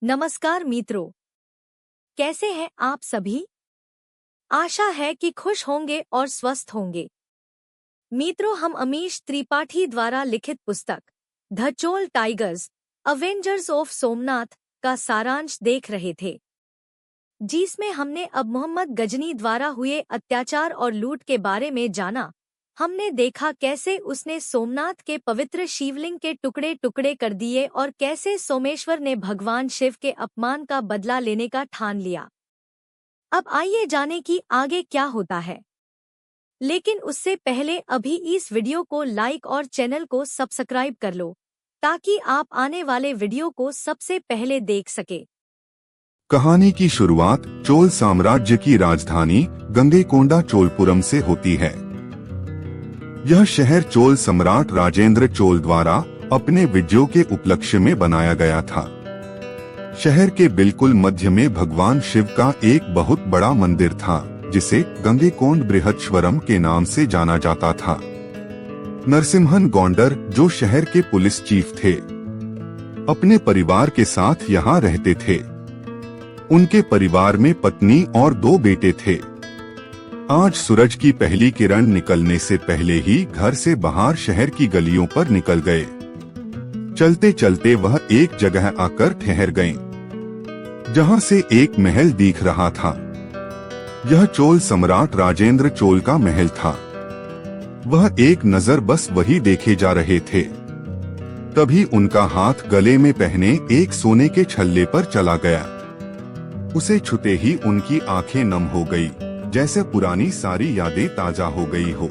नमस्कार मित्रों, कैसे हैं आप सभी। आशा है कि खुश होंगे और स्वस्थ होंगे। मित्रों, हम अमीश त्रिपाठी द्वारा लिखित पुस्तक the Chola tigers Avengers of Somnath का सारांश देख रहे थे, जिसमें हमने अब मोहम्मद गजनी द्वारा हुए अत्याचार और लूट के बारे में जाना। हमने देखा कैसे उसने सोमनाथ के पवित्र शिवलिंग के टुकड़े टुकड़े कर दिए और कैसे सोमेश्वर ने भगवान शिव के अपमान का बदला लेने का ठान लिया। अब आइए जाने कि आगे क्या होता है, लेकिन उससे पहले अभी इस वीडियो को लाइक और चैनल को सब्सक्राइब कर लो, ताकि आप आने वाले वीडियो को सबसे पहले देख सके। कहानी की शुरुआत चोल साम्राज्य की राजधानी गंगैकोंडा चोलपुरम से होती है। यह शहर चोल सम्राट राजेंद्र चोल द्वारा अपने विजयों के उपलक्ष्य में बनाया गया था। शहर के बिल्कुल मध्य में भगवान शिव का एक बहुत बड़ा मंदिर था, जिसे गंगैकोंड बृहत्श्वरम के नाम से जाना जाता था। नरसिम्हन गौंडर, जो शहर के पुलिस चीफ थे, अपने परिवार के साथ यहाँ रहते थे। उनके परिवार में पत्नी और 2 बेटे थे। आज सूरज की पहली किरण निकलने से पहले ही घर से बाहर शहर की गलियों पर निकल गए। चलते चलते वह एक जगह आकर ठहर गए, जहां से एक महल दिख रहा था। यह चोल सम्राट राजेंद्र चोल का महल था। वह एक नजर बस वही देखे जा रहे थे। तभी उनका हाथ गले में पहने एक सोने के छल्ले पर चला गया। उसे छूते ही उनकी आंखें नम हो गई, जैसे पुरानी सारी यादें ताजा हो गई हो।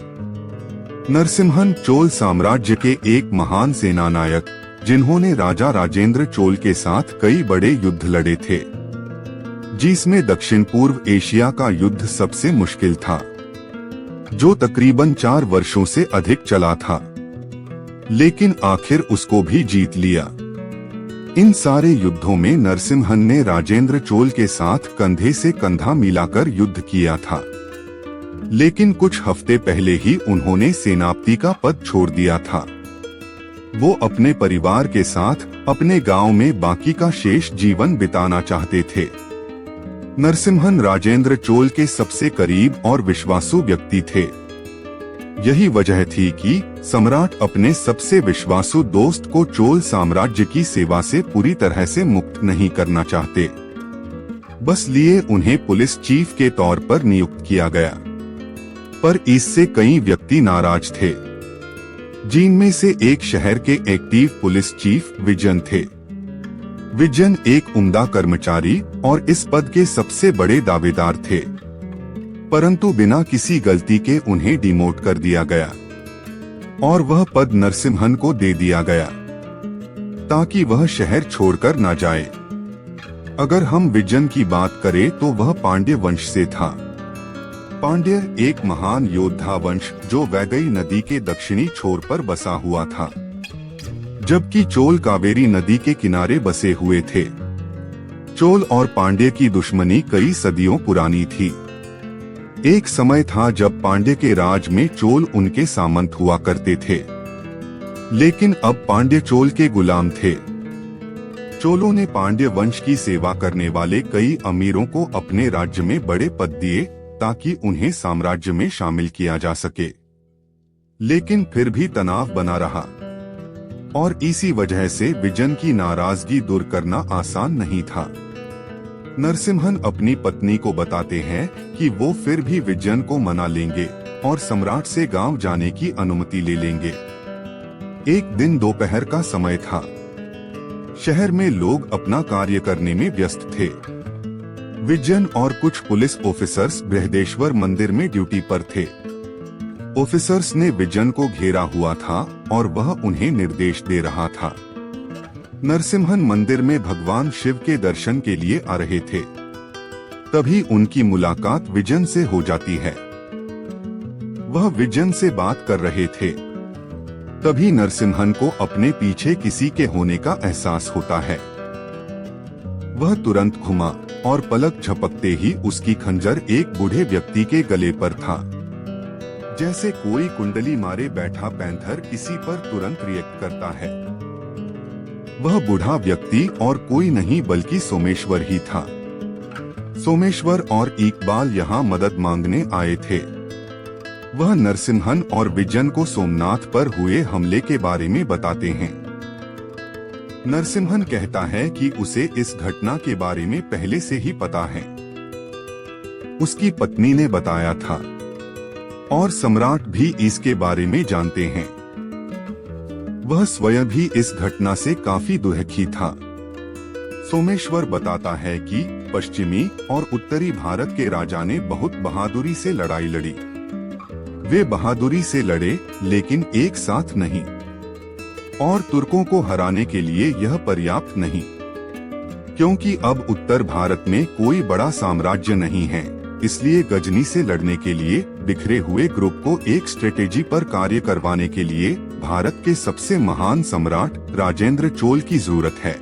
नरसिम्हन चोल साम्राज्य के एक महान सेनानायक, जिन्होंने राजा राजेंद्र चोल के साथ कई बड़े युद्ध लड़े थे, जिसमें दक्षिण पूर्व एशिया का युद्ध सबसे मुश्किल था, जो तकरीबन 4 वर्षों से अधिक चला था, लेकिन आखिर उसको भी जीत लिया। इन सारे युद्धों में नरसिम्हन ने राजेंद्र चोल के साथ कंधे से कंधा मिलाकर युद्ध किया था, लेकिन कुछ हफ्ते पहले ही उन्होंने सेनापति का पद छोड़ दिया था। वो अपने परिवार के साथ अपने गांव में बाकी का शेष जीवन बिताना चाहते थे। नरसिम्हन राजेंद्र चोल के सबसे करीब और विश्वासु व्यक्ति थे। यही वजह थी कि सम्राट अपने सबसे विश्वासु दोस्त को चोल साम्राज्य की सेवा से पूरी तरह से मुक्त नहीं करना चाहते, बस लिए उन्हें पुलिस चीफ के तौर पर नियुक्त किया गया। पर इससे कई व्यक्ति नाराज थे, जिनमें से एक शहर के एक्टिव पुलिस चीफ विजन थे। विजन एक उम्दा कर्मचारी और इस पद के सबसे बड़े दावेदार थे, परंतु बिना किसी गलती के उन्हें डिमोट कर दिया गया और वह पद नरसिम्हन को दे दिया गया, ताकि वह शहर छोड़कर न जाए। अगर हम विजन की बात करें तो वह पांड्य वंश से था। पांड्य एक महान योद्धा वंश जो वैगई नदी के दक्षिणी छोर पर बसा हुआ था, जबकि चोल कावेरी नदी के किनारे बसे हुए थे। चोल और पांड्य की दुश्मनी कई सदियों पुरानी थी। एक समय था जब पांड्य के राज में चोल उनके सामंत हुआ करते थे, लेकिन अब पांड्य चोल के गुलाम थे। चोलों ने पांड्य वंश की सेवा करने वाले कई अमीरों को अपने राज्य में बड़े पद दिए, ताकि उन्हें साम्राज्य में शामिल किया जा सके। लेकिन फिर भी तनाव बना रहा, और इसी वजह से विजन की नाराजगी दूर करना आसान नहीं था। नरसिम्हन अपनी पत्नी को बताते हैं कि वो फिर भी विजन को मना लेंगे और सम्राट से गांव जाने की अनुमति ले लेंगे। एक दिन दोपहर का समय था। शहर में लोग अपना कार्य करने में व्यस्त थे। विजन और कुछ पुलिस ऑफिसर्स बृहदेश्वर मंदिर में ड्यूटी पर थे। ऑफिसर्स ने विजन को घेरा हुआ था और वह उन्हें निर्देश दे रहा था। नरसिम्हन मंदिर में भगवान शिव के दर्शन के लिए आ रहे थे। तभी उनकी मुलाकात विजन से हो जाती है। वह विजन से बात कर रहे थे। तभी नरसिम्हन को अपने पीछे किसी के होने का एहसास होता है। वह तुरंत घुमा और पलक झपकते ही उसकी खंजर एक बूढ़े व्यक्ति के गले पर था। जैसे कोई कुंडली मारे बैठा पैंथर किसी पर तुरंत रिएक्ट करता है। वह बूढ़ा व्यक्ति और कोई नहीं बल्कि सोमेश्वर ही था। सोमेश्वर और इकबाल यहाँ मदद मांगने आए थे। वह नरसिम्हन और विजन को सोमनाथ पर हुए हमले के बारे में बताते हैं। नरसिम्हन कहता है कि उसे इस घटना के बारे में पहले से ही पता है, उसकी पत्नी ने बताया था और सम्राट भी इसके बारे में जानते हैं। वह स्वयं भी इस घटना से काफी दुखी था। सोमेश्वर बताता है कि पश्चिमी और उत्तरी भारत के राजा ने बहुत बहादुरी से लड़ाई लड़ी। वे बहादुरी से लड़े लेकिन एक साथ नहीं, और तुर्कों को हराने के लिए यह पर्याप्त नहीं, क्योंकि अब उत्तर भारत में कोई बड़ा साम्राज्य नहीं है। इसलिए गजनी से लड़ने के लिए बिखरे हुए ग्रुप को एक स्ट्रेटेजी पर कार्य करवाने के लिए भारत के सबसे महान सम्राट राजेंद्र चोल की जरूरत है।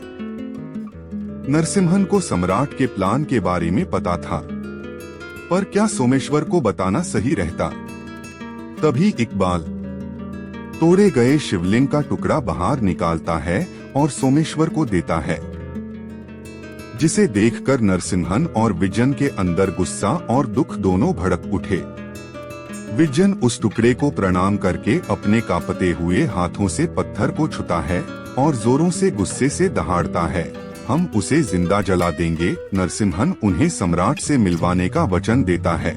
नरसिम्हन को सम्राट के प्लान के बारे में पता था, पर क्या सोमेश्वर को बताना सही रहता? तभी इकबाल तोड़े गए शिवलिंग का टुकड़ा बाहर निकालता है और सोमेश्वर को देता है, जिसे देखकर नरसिम्हन और विजन के अंदर गुस्सा और दुख दोनों भड़क उठे। विजन उस टुकड़े को प्रणाम करके अपने कांपते हुए हाथों से पत्थर को छूता है और जोरों से गुस्से से दहाड़ता है, हम उसे जिंदा जला देंगे। नरसिम्हन उन्हें सम्राट से मिलवाने का वचन देता है।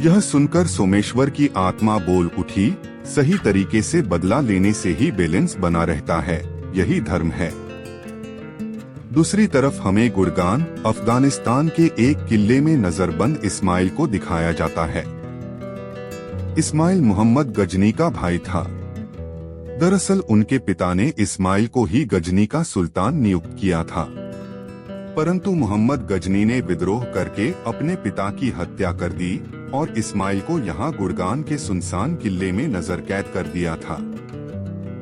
यह सुनकर सोमेश्वर की आत्मा बोल उठी, सही तरीके से बदला लेने से ही बैलेंस बना रहता है, यही धर्म है। दूसरी तरफ हमें गुरगान अफगानिस्तान के एक किले में नजरबंद इस्माइल को दिखाया जाता है। इस्माइल मोहम्मद गजनी का भाई था। दरअसल उनके पिता ने इस्माइल को ही गजनी का सुल्तान नियुक्त किया था, परंतु मोहम्मद गजनी ने विद्रोह करके अपने पिता की हत्या कर दी और इस्माइल को यहाँ गुरगान के सुनसान किले में नजर कैद कर दिया था।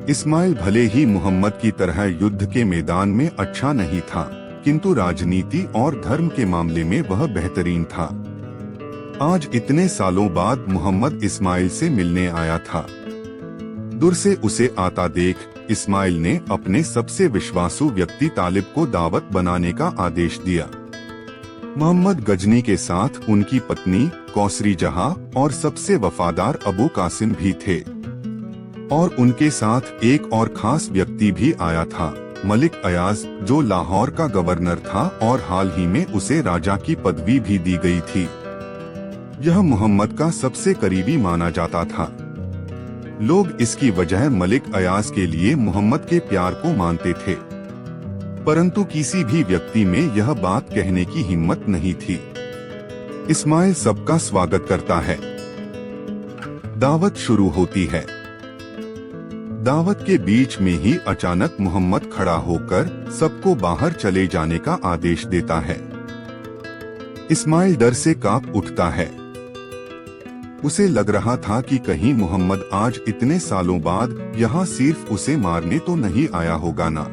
इस्माइल भले ही मोहम्मद की तरह युद्ध के मैदान में अच्छा नहीं था, किंतु राजनीति और धर्म के मामले में वह बेहतरीन था। आज इतने सालों बाद मोहम्मद इस्माइल से मिलने आया था। दूर से उसे आता देख इस्माइल ने अपने सबसे विश्वासु व्यक्ति तालिब को दावत बनाने का आदेश दिया। मोहम्मद गजनी के साथ उनकी पत्नी कौसरी जहां और सबसे वफादार अबू कासिम भी थे, और उनके साथ एक और खास व्यक्ति भी आया था, मलिक अयाज, जो लाहौर का गवर्नर था और हाल ही में उसे राजा की पदवी भी दी गई थी। यह मोहम्मद का सबसे करीबी माना जाता था। लोग इसकी वजह मलिक अयाज के लिए मोहम्मद के प्यार को मानते थे, परंतु किसी भी व्यक्ति में यह बात कहने की हिम्मत नहीं थी। इस्माइल सबका स्वागत करता है। दावत शुरू होती है। दावत के बीच में ही अचानक मोहम्मद खड़ा होकर सबको बाहर चले जाने का आदेश देता है। इस्माइल डर से कांप उठता है। उसे लग रहा था कि कहीं मोहम्मद आज इतने सालों बाद यहाँ सिर्फ उसे मारने तो नहीं आया होगा ना।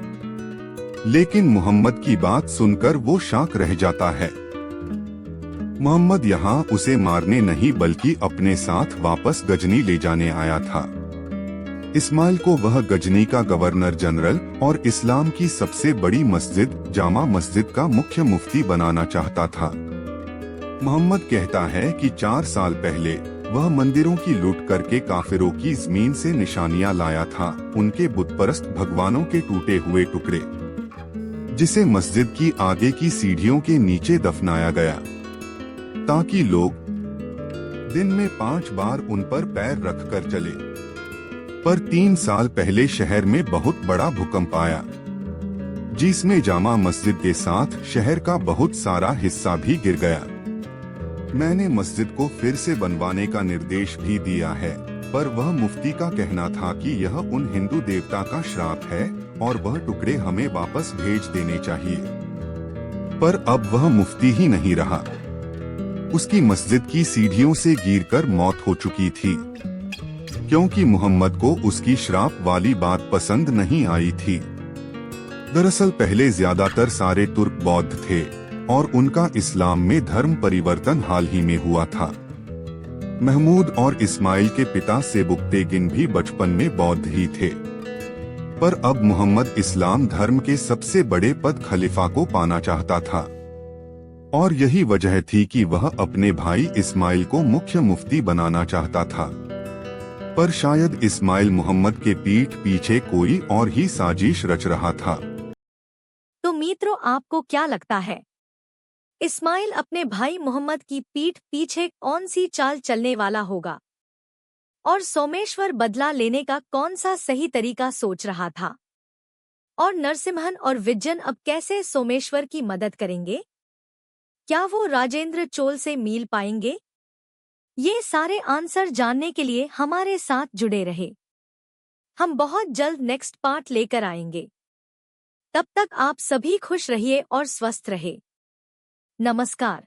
लेकिन मोहम्मद की बात सुनकर वो शाक रह जाता है। मोहम्मद यहाँ उसे मारने नहीं बल्कि अपने साथ वापस गजनी ले जाने आया था। इस्माइल को वह गजनी का गवर्नर जनरल और इस्लाम की सबसे बड़ी मस्जिद जामा मस्जिद का मुख्य मुफ्ती बनाना चाहता था। मोहम्मद कहता है कि 4 साल पहले वह मंदिरों की लूट करके काफिरों की जमीन से निशानियां लाया था, उनके बुतपरस्त भगवानों के टूटे हुए टुकड़े, जिसे मस्जिद की आगे की सीढ़ियों के नीचे दफनाया गया, ताकि लोग दिन में 5 बार उन पर पैर रखकर चले। पर 3 साल पहले शहर में बहुत बड़ा भूकंप आया, जिसमें जामा मस्जिद के साथ शहर का बहुत सारा हिस्सा भी गिर गया। मैंने मस्जिद को फिर से बनवाने का निर्देश भी दिया है, पर वह मुफ्ती का कहना था कि यह उन हिंदू देवता का श्राप है और वह टुकड़े हमें वापस भेज देने चाहिए। पर अब वह मुफ्ती ही नहीं रहा। उसकी मस्जिद की सीढ़ियों से गिरकर मौत हो चुकी थी, क्योंकि मोहम्मद को उसकी श्राप वाली बात पसंद नहीं आई थी। दरअसल पहले ज्यादातर सारे तुर्क बौद्ध थे और उनका इस्लाम में धर्म परिवर्तन हाल ही में हुआ था। महमूद और इस्माइल के पिता सेबुक्तेगिन भी बचपन में बौद्ध ही थे। पर अब मोहम्मद इस्लाम धर्म के सबसे बड़े पद खलीफा को पाना चाहता था और यही वजह थी कि वह अपने भाई इस्माइल को मुख्य मुफ्ती बनाना चाहता था। पर शायद इस्माइल मोहम्मद के पीठ पीछे कोई और ही साजिश रच रहा था। तो मित्रों, आपको क्या लगता है, इस्माइल अपने भाई मोहम्मद की पीठ पीछे कौन सी चाल चलने वाला होगा और सोमेश्वर बदला लेने का कौन सा सही तरीका सोच रहा था? और नरसिम्हन और विजयन अब कैसे सोमेश्वर की मदद करेंगे? क्या वो राजेंद्र चोल से मिल पाएंगे? ये सारे आंसर जानने के लिए हमारे साथ जुड़े रहे। हम बहुत जल्द नेक्स्ट पार्ट लेकर आएंगे। तब तक आप सभी खुश रहिए और स्वस्थ रहे। नमस्कार।